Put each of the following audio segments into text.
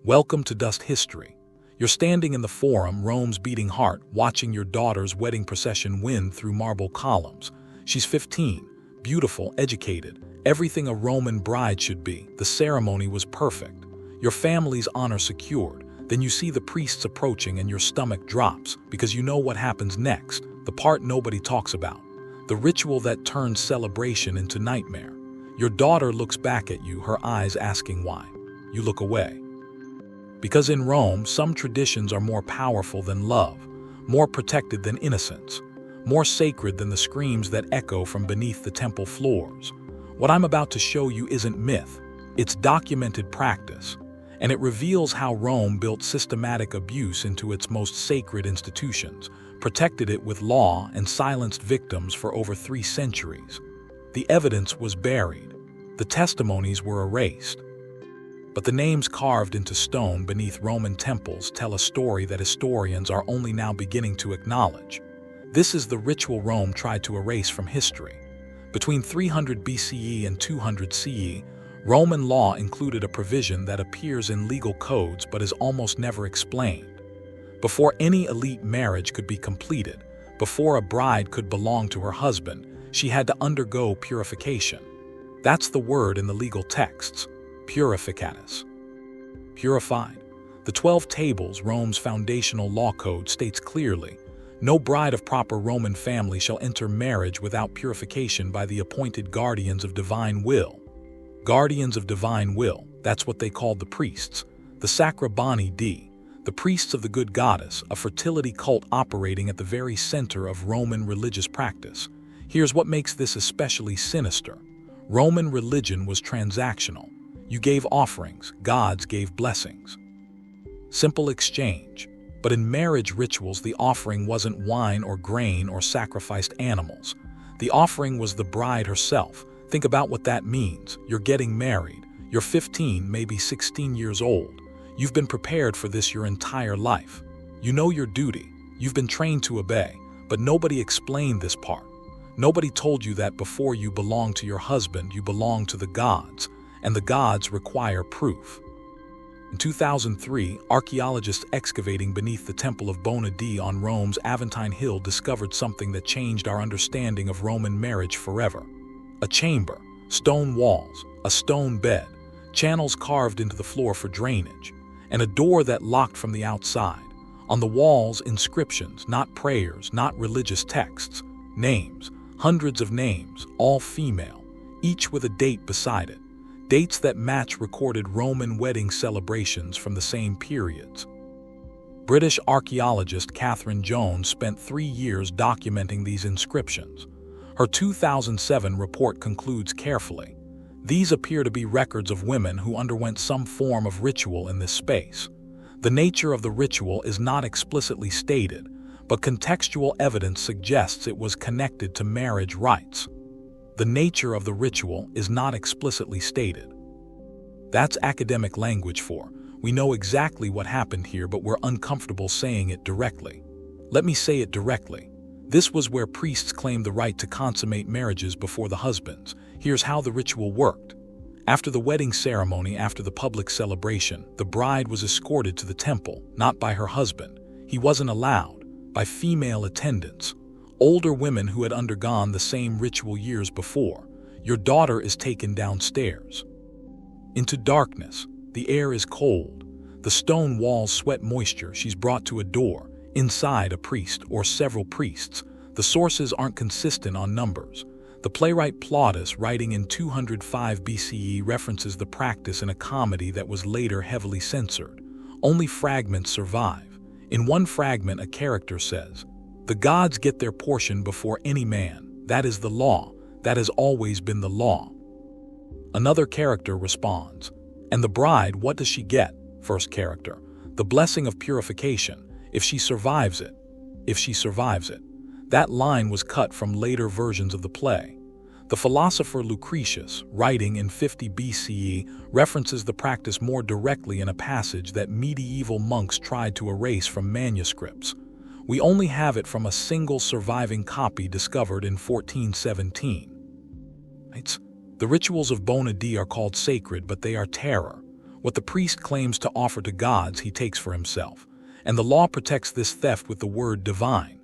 Welcome to Dust History. You're standing in the Forum, Rome's beating heart, watching your daughter's wedding procession wind through marble columns. She's 15, beautiful, educated, everything a Roman bride should be. The ceremony was perfect. Your family's honor secured. Then you see the priests approaching and your stomach drops because you know what happens next, the part nobody talks about. The ritual that turns celebration into nightmare. Your daughter looks back at you, her eyes asking why. You look away. Because in Rome, some traditions are more powerful than love, more protected than innocence, more sacred than the screams that echo from beneath the temple floors. What I'm about to show you isn't myth, it's documented practice, and it reveals how Rome built systematic abuse into its most sacred institutions, protected it with law, and silenced victims for over 3 centuries. The evidence was buried. The testimonies were erased. But the names carved into stone beneath Roman temples tell a story that historians are only now beginning to acknowledge. This is the ritual Rome tried to erase from history. Between 300 BCE and 200 CE, Roman law included a provision that appears in legal codes but is almost never explained. Before any elite marriage could be completed, before a bride could belong to her husband, she had to undergo purification. That's the word in the legal texts, purificatus. Purified. The 12 Tables, Rome's foundational law code, states clearly, no bride of proper Roman family shall enter marriage without purification by the appointed guardians of divine will. Guardians of divine will, that's what they called the priests, the Sacrobani Dei, the priests of the good goddess, a fertility cult operating at the very center of Roman religious practice. Here's what makes this especially sinister. Roman religion was transactional. You gave offerings, gods gave blessings. Simple exchange. But in marriage rituals, the offering wasn't wine or grain or sacrificed animals. The offering was the bride herself. Think about what that means. You're getting married. You're 15, maybe 16 years old. You've been prepared for this your entire life. You know your duty. You've been trained to obey, but nobody explained this part. Nobody told you that before you belong to your husband, you belong to the gods, and the gods require proof. In 2003, archaeologists excavating beneath the Temple of Bona Dea on Rome's Aventine Hill discovered something that changed our understanding of Roman marriage forever. A chamber, stone walls, a stone bed, channels carved into the floor for drainage, and a door that locked from the outside. On the walls, inscriptions, not prayers, not religious texts, names, hundreds of names, all female, each with a date beside it. Dates that match recorded Roman wedding celebrations from the same periods. British archaeologist Catherine Jones spent 3 years documenting these inscriptions. Her 2007 report concludes carefully. These appear to be records of women who underwent some form of ritual in this space. The nature of the ritual is not explicitly stated, but contextual evidence suggests it was connected to marriage rites. The nature of the ritual is not explicitly stated. That's academic language for, we know exactly what happened here, but we're uncomfortable saying it directly. Let me say it directly. This was where priests claimed the right to consummate marriages before the husbands. Here's how the ritual worked. After the wedding ceremony, after the public celebration, the bride was escorted to the temple, not by her husband. He wasn't allowed, by female attendants. Older women who had undergone the same ritual years before. Your daughter is taken downstairs. Into darkness. The air is cold. The stone walls sweat moisture. She's brought to a door. Inside, a priest or several priests. The sources aren't consistent on numbers. The playwright Plautus, writing in 205 BCE, references the practice in a comedy that was later heavily censored. Only fragments survive. In one fragment, a character says, "The gods get their portion before any man. That is the law. That has always been the law." Another character responds, "And the bride, what does she get?" First character, "The blessing of purification, if she survives it. If she survives it." That line was cut from later versions of the play. The philosopher Lucretius, writing in 50 BCE, references the practice more directly in a passage that medieval monks tried to erase from manuscripts. We only have it from a single surviving copy discovered in 1417. The rituals of Bona Dea are called sacred, but they are terror. What the priest claims to offer to gods, he takes for himself. And the law protects this theft with the word divine.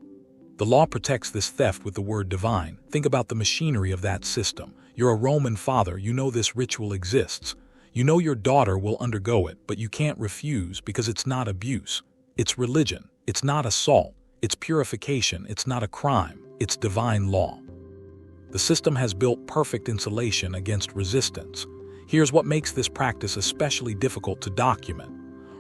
The law protects this theft with the word divine. Think about the machinery of that system. You're a Roman father, you know this ritual exists. You know your daughter will undergo it, but you can't refuse because it's not abuse. It's religion. It's not assault. It's purification. It's not a crime. It's divine law. The system has built perfect insulation against resistance. Here's what makes this practice especially difficult to document.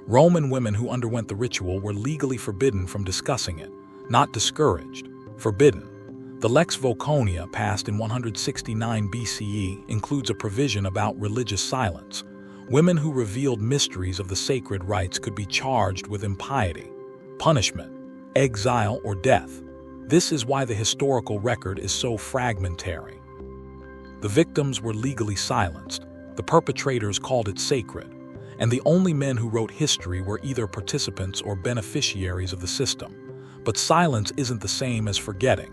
Roman women who underwent the ritual were legally forbidden from discussing it, not discouraged, forbidden. The Lex Voconia, passed in 169 BCE, includes a provision about religious silence. Women who revealed mysteries of the sacred rites could be charged with impiety, punishment, exile, or death. This is why the historical record is so fragmentary. The victims were legally silenced. The perpetrators called it sacred. And the only men who wrote history were either participants or beneficiaries of the system. But silence isn't the same as forgetting.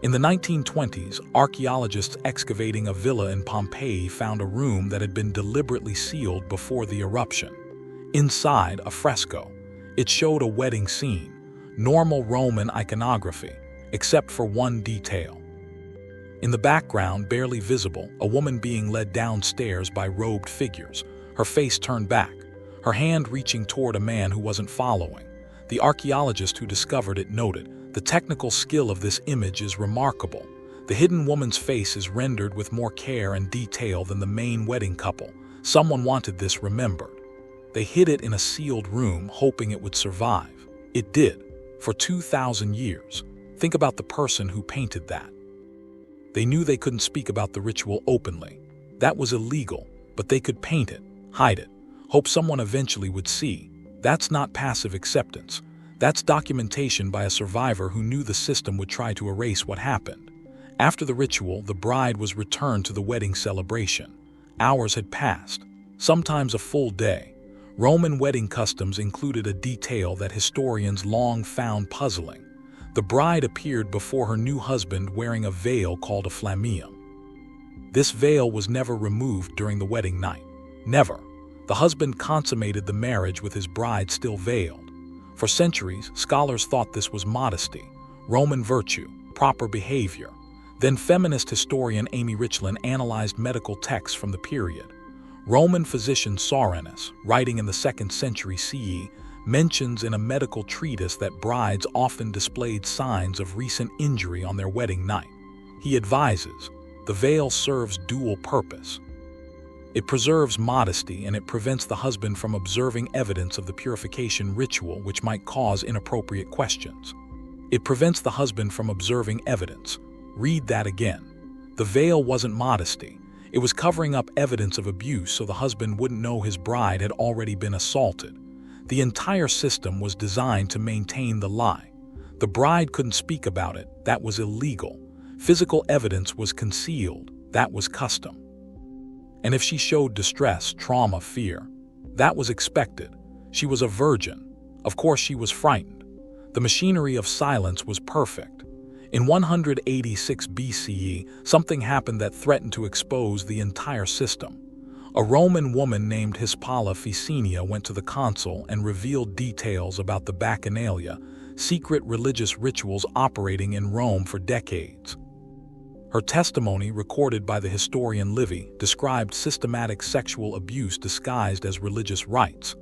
In the 1920s, archaeologists excavating a villa in Pompeii found a room that had been deliberately sealed before the eruption. Inside, a fresco. It showed a wedding scene, normal Roman iconography, except for one detail. In the background, barely visible, a woman being led downstairs by robed figures, her face turned back, her hand reaching toward a man who wasn't following. The archaeologist who discovered it noted, "The technical skill of this image is remarkable. The hidden woman's face is rendered with more care and detail than the main wedding couple. Someone wanted this remembered. They hid it in a sealed room, hoping it would survive. It did, for 2,000 years. Think about the person who painted that. They knew they couldn't speak about the ritual openly. That was illegal, but they could paint it, hide it, hope someone eventually would see. That's not passive acceptance. That's documentation by a survivor who knew the system would try to erase what happened. After the ritual, the bride was returned to the wedding celebration. Hours had passed, sometimes a full day. Roman wedding customs included a detail that historians long found puzzling. The bride appeared before her new husband wearing a veil called a flammeum. This veil was never removed during the wedding night. Never. The husband consummated the marriage with his bride still veiled. For centuries, scholars thought this was modesty, Roman virtue, proper behavior. Then feminist historian Amy Richland analyzed medical texts from the period. Roman physician Soranus, writing in the 2nd century CE, mentions in a medical treatise that brides often displayed signs of recent injury on their wedding night. He advises, the veil serves dual purpose. It preserves modesty and it prevents the husband from observing evidence of the purification ritual which might cause inappropriate questions. It prevents the husband from observing evidence. Read that again. The veil wasn't modesty. It was covering up evidence of abuse so the husband wouldn't know his bride had already been assaulted. The entire system was designed to maintain the lie. The bride couldn't speak about it. That was illegal. Physical evidence was concealed. That was custom. And if she showed distress, trauma, fear, that was expected. She was a virgin. Of course she was frightened. The machinery of silence was perfect. In 186 BCE, something happened that threatened to expose the entire system. A Roman woman named Hispala Ficenia went to the consul and revealed details about the Bacchanalia, secret religious rituals operating in Rome for decades. Her testimony, recorded by the historian Livy, described systematic sexual abuse disguised as religious rites.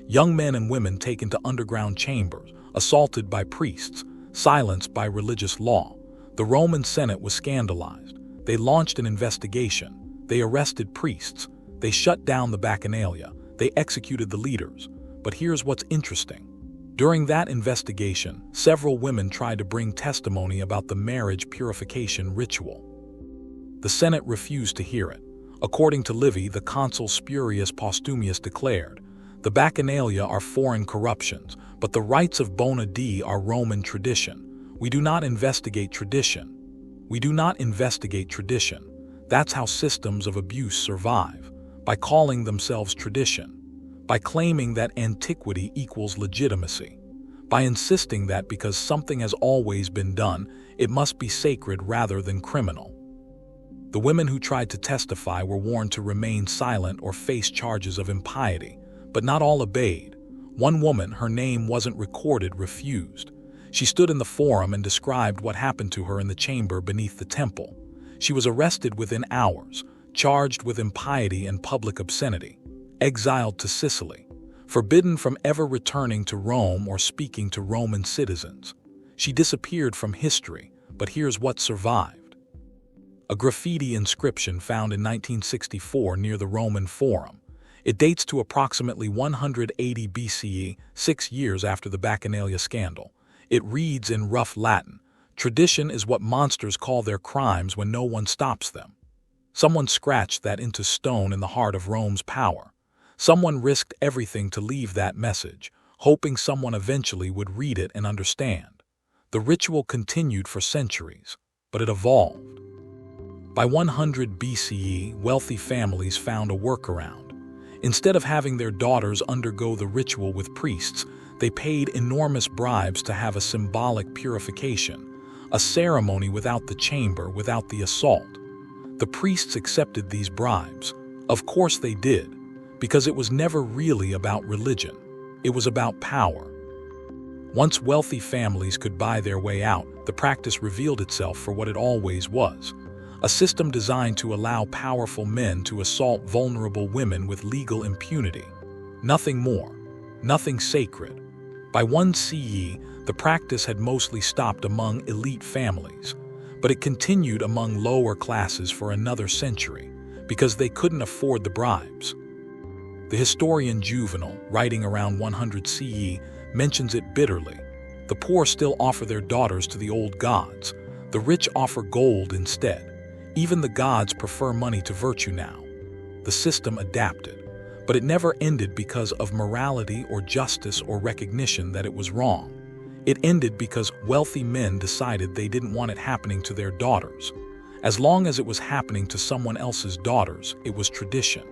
Young men and women taken to underground chambers, assaulted by priests, silenced by religious law. The Roman Senate was scandalized. They launched an investigation. They arrested priests. They shut down the Bacchanalia. They executed the leaders. But here's what's interesting. During that investigation, several women tried to bring testimony about the marriage purification ritual. The Senate refused to hear it. According to Livy, the consul Spurius Postumius declared, "The Bacchanalia are foreign corruptions, but the rites of Bona Dea are Roman tradition. We do not investigate tradition. We do not investigate tradition. That's how systems of abuse survive, by calling themselves tradition, by claiming that antiquity equals legitimacy, by insisting that because something has always been done, it must be sacred rather than criminal." The women who tried to testify were warned to remain silent or face charges of impiety. But not all obeyed. One woman, her name wasn't recorded, refused. She stood in the forum and described what happened to her in the chamber beneath the temple. She was arrested within hours, charged with impiety and public obscenity, exiled to Sicily, forbidden from ever returning to Rome or speaking to Roman citizens. She disappeared from history, but here's what survived. A graffiti inscription found in 1964 near the Roman Forum. It dates to approximately 180 BCE, 6 years after the Bacchanalia scandal. It reads in rough Latin, "Tradition is what monsters call their crimes when no one stops them." Someone scratched that into stone in the heart of Rome's power. Someone risked everything to leave that message, hoping someone eventually would read it and understand. The ritual continued for centuries, but it evolved. By 100 BCE, wealthy families found a workaround. Instead of having their daughters undergo the ritual with priests, they paid enormous bribes to have a symbolic purification, a ceremony without the chamber, without the assault. The priests accepted these bribes. Of course they did, because it was never really about religion. It was about power. Once wealthy families could buy their way out, the practice revealed itself for what it always was: a system designed to allow powerful men to assault vulnerable women with legal impunity. Nothing more, nothing sacred. By 1 CE, the practice had mostly stopped among elite families, but it continued among lower classes for another century, because they couldn't afford the bribes. The historian Juvenal, writing around 100 CE, mentions it bitterly. The poor still offer their daughters to the old gods. The rich offer gold instead. Even the gods prefer money to virtue now. The system adapted, but it never ended because of morality or justice or recognition that it was wrong. It ended because wealthy men decided they didn't want it happening to their daughters. As long as it was happening to someone else's daughters, it was tradition.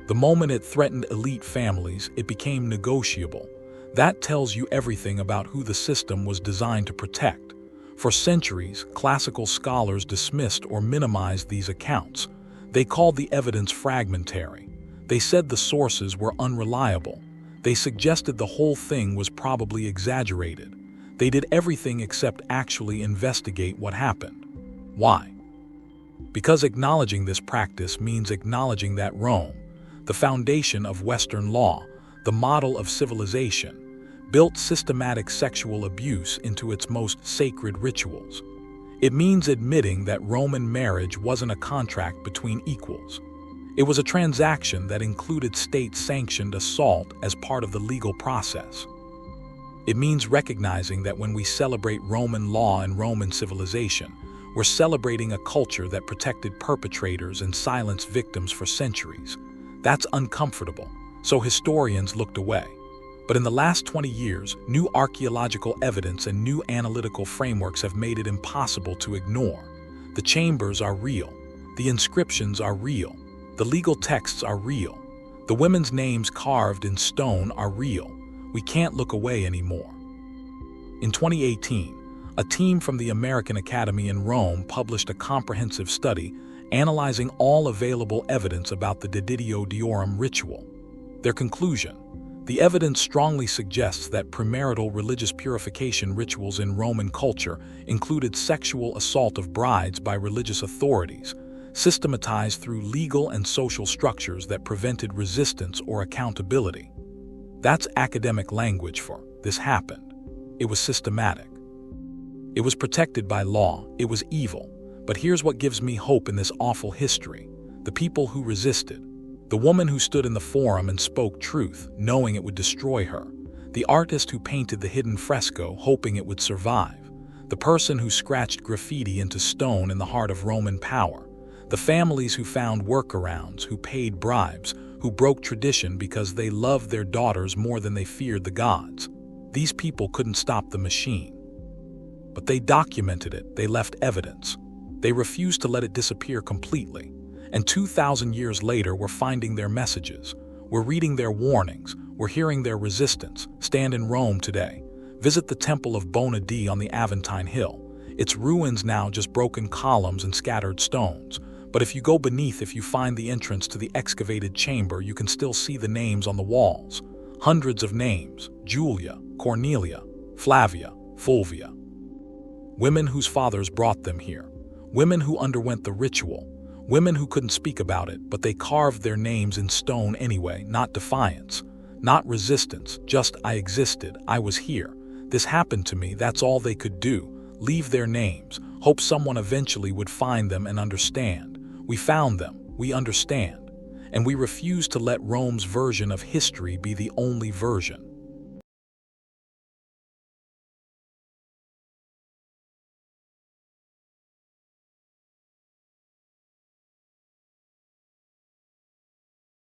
The moment it threatened elite families, it became negotiable. That tells you everything about who the system was designed to protect. For centuries, classical scholars dismissed or minimized these accounts. They called the evidence fragmentary. They said the sources were unreliable. They suggested the whole thing was probably exaggerated. They did everything except actually investigate what happened. Why? Because acknowledging this practice means acknowledging that Rome, the foundation of Western law, the model of civilization, built systematic sexual abuse into its most sacred rituals. It means admitting that Roman marriage wasn't a contract between equals. It was a transaction that included state-sanctioned assault as part of the legal process. It means recognizing that when we celebrate Roman law and Roman civilization, we're celebrating a culture that protected perpetrators and silenced victims for centuries. That's uncomfortable, so historians looked away. But in the last 20 years, new archaeological evidence and new analytical frameworks have made it impossible to ignore. The chambers are real. The inscriptions are real. The legal texts are real. The women's names carved in stone are real. We can't look away anymore. In 2018, a team from the American Academy in Rome published a comprehensive study analyzing all available evidence about the Deditio Deorum ritual. Their conclusion: the evidence strongly suggests that premarital religious purification rituals in Roman culture included sexual assault of brides by religious authorities, systematized through legal and social structures that prevented resistance or accountability. That's academic language for this happened. It was systematic. It was protected by law. It was evil. But here's what gives me hope in this awful history: the people who resisted. The woman who stood in the forum and spoke truth, knowing it would destroy her. The artist who painted the hidden fresco, hoping it would survive. The person who scratched graffiti into stone in the heart of Roman power. The families who found workarounds, who paid bribes, who broke tradition because they loved their daughters more than they feared the gods. These people couldn't stop the machine. But they documented it. They left evidence. They refused to let it disappear completely. And 2,000 years later, we're finding their messages. We're reading their warnings. We're hearing their resistance. Stand in Rome today. Visit the Temple of Bona Dea on the Aventine Hill. Its ruins now just broken columns and scattered stones. But if you go beneath, if you find the entrance to the excavated chamber, you can still see the names on the walls. Hundreds of names: Julia, Cornelia, Flavia, Fulvia. Women whose fathers brought them here. Women who underwent the ritual. Women who couldn't speak about it, but they carved their names in stone anyway. Not defiance, not resistance, just I existed, I was here. This happened to me, that's all they could do. Leave their names, hope someone eventually would find them and understand. We found them, we understand. And we refuse to let Rome's version of history be the only version.